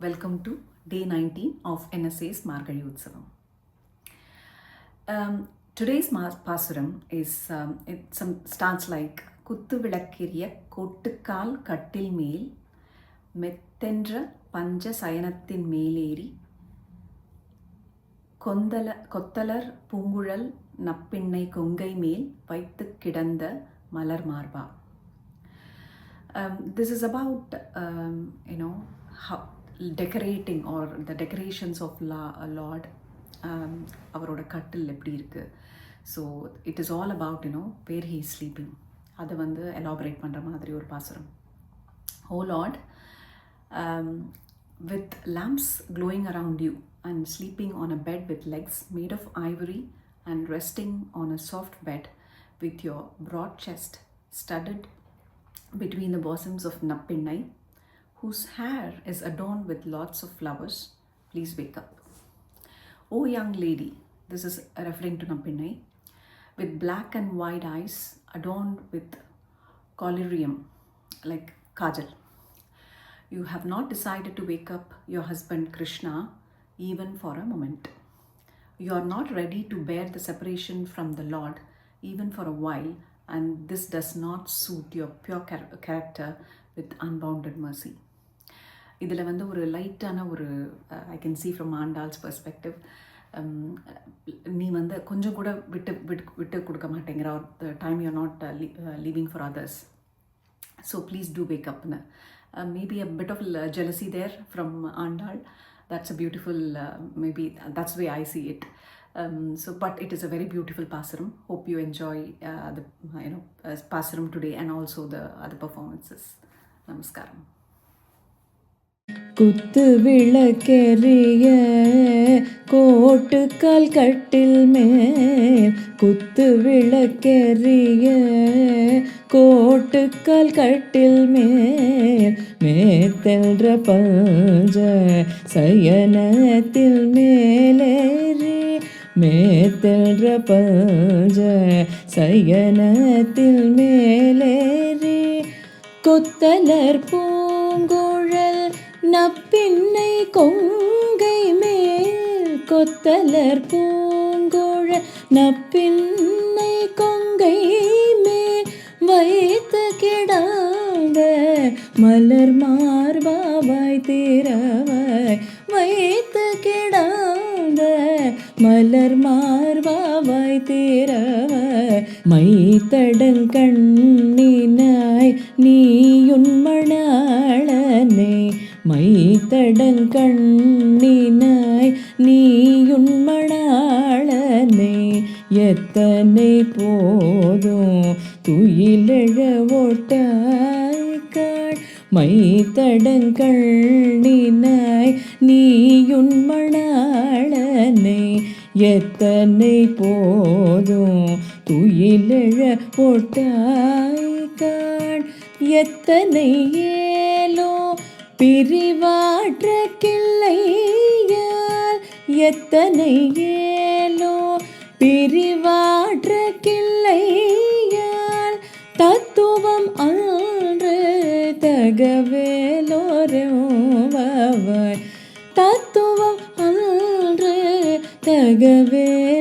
Welcome to day 19 of NSA's Margazhi Utsavam. Today's Pasuram is starts like Kuttu Vilakkiriya Kottukkal Kattil Mel Mettendra Panja Sayanathin Meleri Kottalar Punguzhal Nappinnai Kongai Mel Vaittu Kidanda Malar Marba. This is about how decorating or the decorations of Lord அவரோட கட்டில் எப்படி இருக்குது. So it is all about where he is sleeping. அதை வந்து elaborate பண்ணுற மாதிரி ஒரு பாசுரம். O Lord, with lamps glowing around you and sleeping on a bed with legs made of ivory and resting on a soft bed with your broad chest studded between the bosoms of Nappinnai, whose hair is adorned with lots of flowers, please wake up. O young lady, this is referring to Nappinnai, with black and white eyes adorned with collyrium, like kajal. You have not decided to wake up your husband Krishna even for a moment. You are not ready to bear the separation from the Lord even for a while, and this does not suit your pure character with unbounded mercy. இதில் வந்து ஒரு லைட்டான ஒரு I can see from Andal's perspective. நீ வந்து கொஞ்சம் கூட விட்டு கொடுக்க மாட்டேங்கிற ஒரு time you not leaving for others, so please do wake அப்னு. Maybe a bit of jealousy there from Andal. That's a beautiful, maybe that's the way I see it. But it is a very beautiful Pasuram. Hope you enjoy the Pasuram today and also the other performances. Namaskaram. குத்து விளக்கெரிய கோட்டுக்கால் கட்டில் மேல், குத்து விளக்கெரிய கோட்டுக்கால் கட்டில் மேல், மேத்தென்ற பஞ்ச சயனத்தில் மேலேறி, மேத்தென்ற பஞ்ச சயனத்தில் மேலேறி, கொத்தலர் பூங்குழல் நப்பின்னை கொங்கை மேல், கொத்தலர் பூங்குழல் நப்பின்னை கொங்கை மேல், வைத்து கிடாங்க மலர் மார்பாவாய் திரவாய், வைத்து கிடாங்க மலர் மார்பாவாய் திரவாய், மைத்தடங்கண்ணினாய் நீயுன் மணாளனை, மைத்தடங்கண்ணினாய் நீயுன் மணாளனை, எத்தனை போதும் துயிலெழ ஓட்டாய்காள், மைத்தடங்கண்ணினாய் நீயுன் மணாளனை, எத்தனை போதும் துயிலெழ ஓட்டாய்காள், எத்தனை ஏலோ பிரிவாற்ற கிள்ளையால், எத்தனை ஏலோ பிரிவாற்ற கிள்ளையால், தத்துவம் அன்று தகவேலோரவாய், தத்துவம் அன்று தகவேலோரவாய்.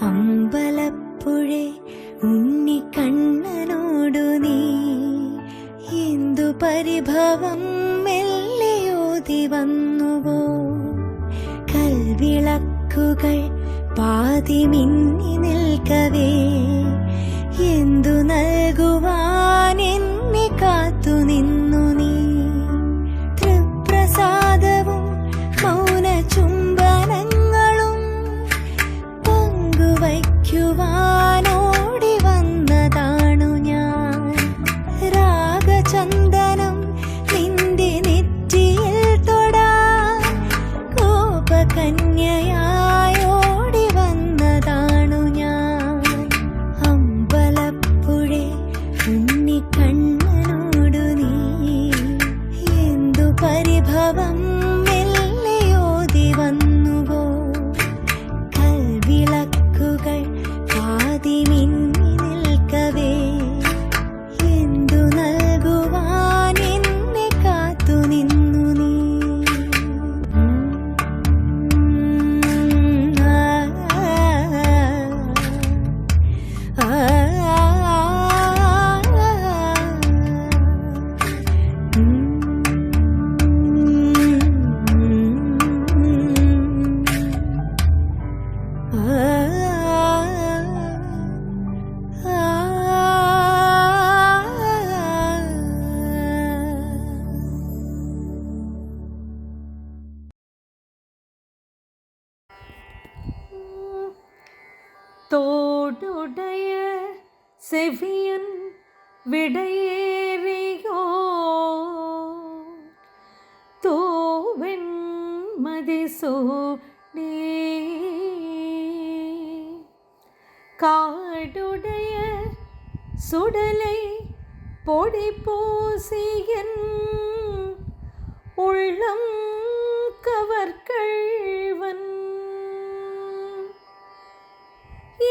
അമ്പലപ്പുഴേ ഉണ്ണിക്കണ്ണനോടു നീ എന്തു പരിഭവം മെല്ലെയോതി വന്നുവോ, കൽവിളക്കുകൾ പാതി മിന്നി നിൽക്കവേ, എന്തു നൽകുവാൻ എന്നെ കാത്തു നിന്നു നീ, തൃപ്രസാദവും മൗന ചുംബനങ്ങളും പങ്കുവയ്ക്കുവാനോടി വന്നതാണു ഞാൻ, രാഗചന്ദനം നിന്റെ നെറ്റിയിൽ തൊടാൻ കോപകന്യയായോടി വന്നതാണു ഞാൻ, അമ്പലപ്പുഴേ ഉണ്ണിക്കണ്ണനോടു നീ தோடுடைய செவியன் விடையேறியோ தோவெண் மதிசூடி காடுடைய சுடலை பொடி பூசியன் உள்ளம் கவர்கள்வன்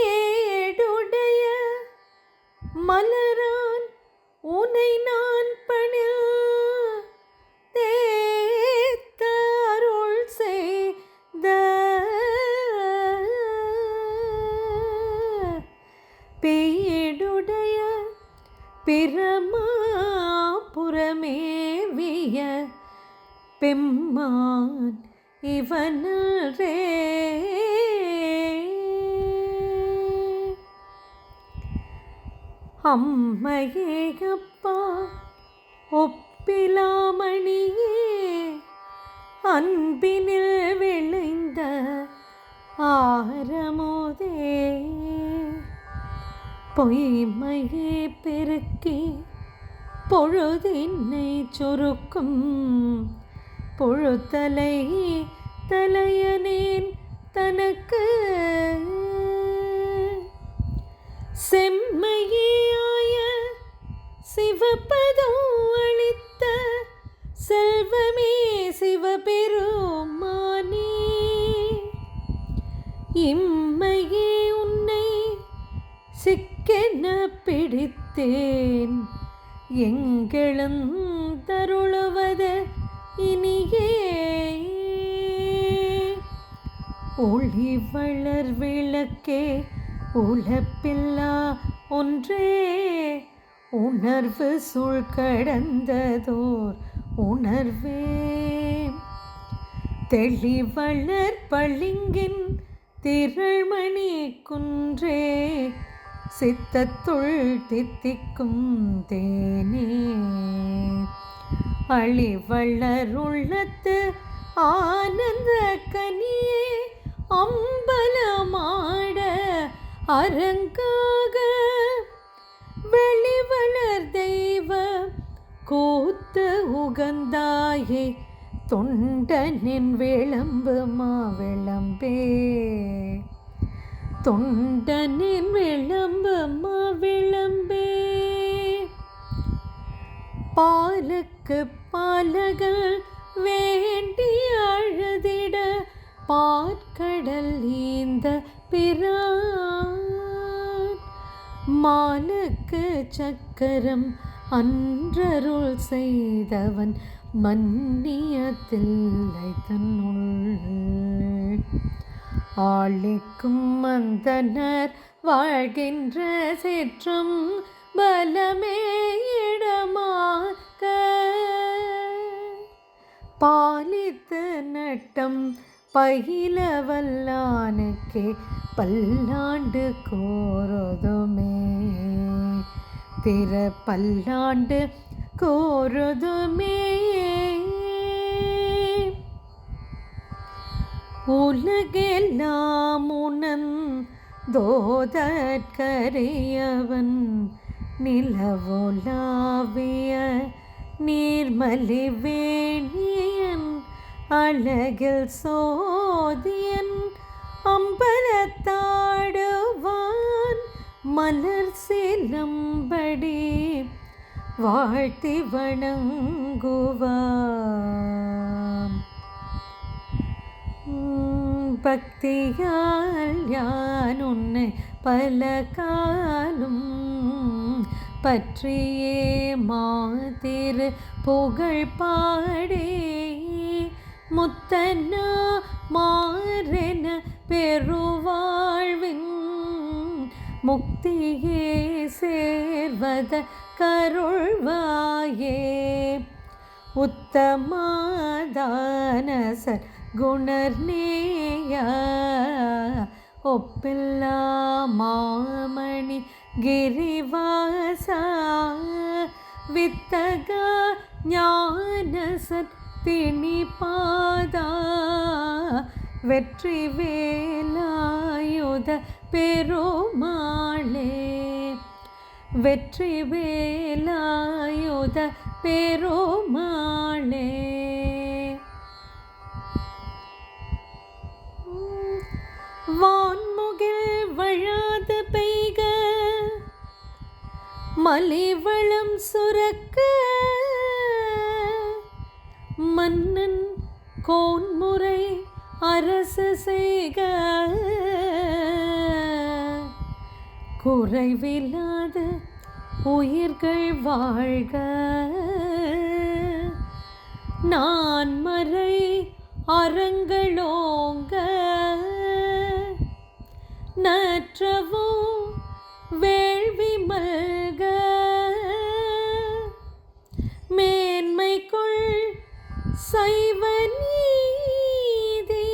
ஏடுடைய மலரான் உனை நான் பணில் தேத்த அருள் செய்த பேடுடைய பிரமாபுரமேவிய பெம்மான் இவனரே அம்மையே அப்பா ஒப்பிலாமணியே அன்பினில் விளைந்த ஆரமுதே பொய்மையே பெருக்கி பொழுதினை சுருக்கும் பொழுத்தலை தலையனேன் தனக்கு செம்மையாய சிவபதம் அளித்த செல்வமே சிவபெருமானே இம்மையே உன்னை சிக்கென பிடித்தேன் எங்களந்தருளுவது இனியே ஒளி வளர் விளக்கே உலப்பில்லா ஒன்றே உணர்வு சூழ் கடந்ததோர் உணர்வே தெளிவளர் பளிங்கின் திரள்மணி குன்றே சித்தத்துள் தித்திக்கும் தேனே அழிவளர் உள்ளத்து ஆனந்த கனியே அம்பலமாட அரங்காக வெளிவளர் தெய்வ கூத்து உகந்தாயே தொண்டனின் விளம்பு மாவிளம்பே தொண்டனின் விளம்பு மாவிளம்பே பாலுக்கு பாலகள் வேண்டி அழுதிட பாற்கடல் இந்த பிரான் மாலுக்கு சக்கரம் அன்றருள் செய்தவன் மன்னியத்தில்லை தன்னுள் ஆளிக்கும் மந்தனர் வாழ்கின்ற சிற்றம் பலமே இடமாக பாலித்து நட்டம் பயில வல்லானுக்கே பல்லாண்டு கோருதுமே திற பல்லாண்டு கோருதுமே உலகெல்லாம் உணர்ந்தோதற்கரியவன் நிலவுலாவிய நீர்மலி வேணியன் அழகில் சோதியன் அம்பலத்தாடுவான் மலர் சிலம்படி வாழ்த்தி வணங்குவான் பக்தியால் யான் உன்னை பல காலம் பற்றியே மாதிரு புகழ் பாடே முத்தன்னா மாறென பெருவாழ்வின் முக்தியே சேர்வத கருள்வாயே உத்தமாதானசர் குணர்நேயா ஒப்பில்லா மாமணி கிரிவாசா வித்தகா ஞானசத் திணிபாதா வெற்றி வேலாயுத பெருமாளே வெற்றி வேலாயுத பெருமாளே வான்முகில் வழாது பெய்க மலிவளம் சுரக்க மன்னன் கோன்முறை அரசு செய்க குறைவில்லாத உயிர்கள் வாழ்க நான் மறை அறங்களோங்க நற்றவும் வேள்வி மல்க மேன்மைக்குள் சைவ நீதி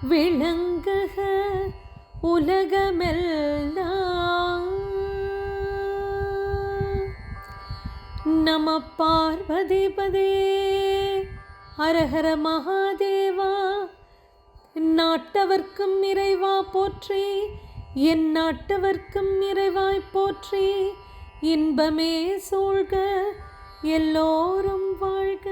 விளங்குக உலகமெல்லாம். நம பார்வதிபதே ஹரஹர மகாதேவா. நாட்டவர்க்கும் இறைவா போற்றி, என் நாட்டவர்க்கும் இறைவாய் போற்றி. இன்பமே சூழ்க, எல்லோரும் வாழ்க.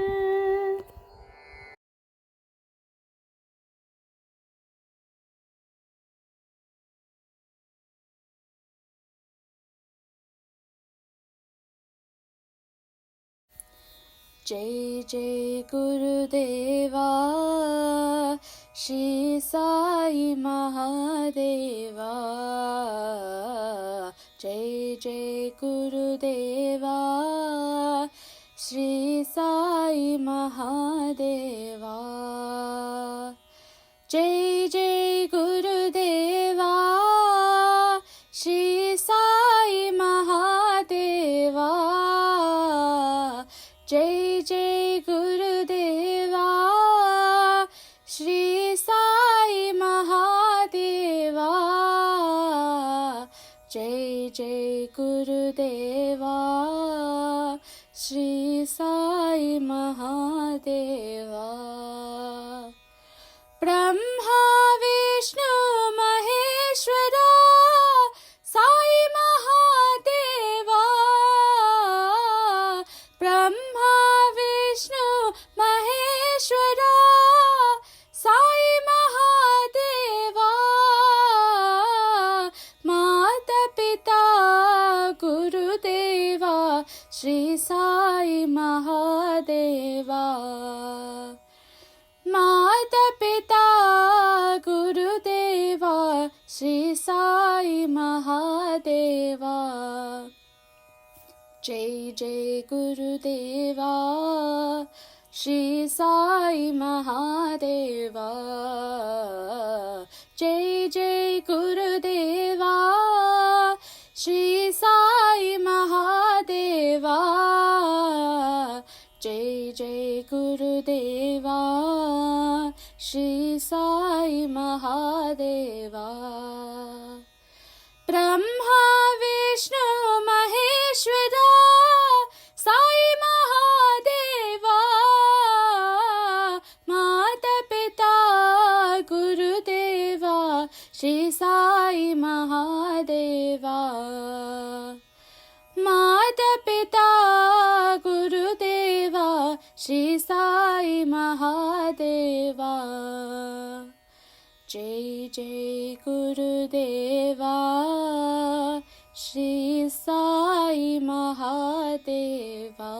जय जय गुरुदेवा श्री साई महादेवा. जय जय गुरुदेवा श्री साई महादेवा. जय जय गुरुदेवा श्री साई महादेवा. जय जय गुरुदेवा श्री साई महादेवा. जय जय गुरुदेवा श्री साई महादेवा. ब्रह्मा विष्णु महेश्वरा साई महादेवा. ब्रह्मा विष्णु महेश्वरा साई महादेवा. माता पिता गुरुदेवा श्री साई महादेवा. माता पिता गुरुदेवा श्री साई महादेवा. जय जय गुरुदेवा श्री साई महादेवा. जय जय गुरुदेवा श्री साई महादेवा. जय जय गुरुदेवा श्री साई महादेवा. ब्रह्मा विष्णु महेश्वरा साई महादेवा. माता पिता गुरुदेवा श्री साई महादेवा. माता पिता गुरुदेवा श्री साई महादेवा. जय जय गुरुदेवा श्री साई महादेवा.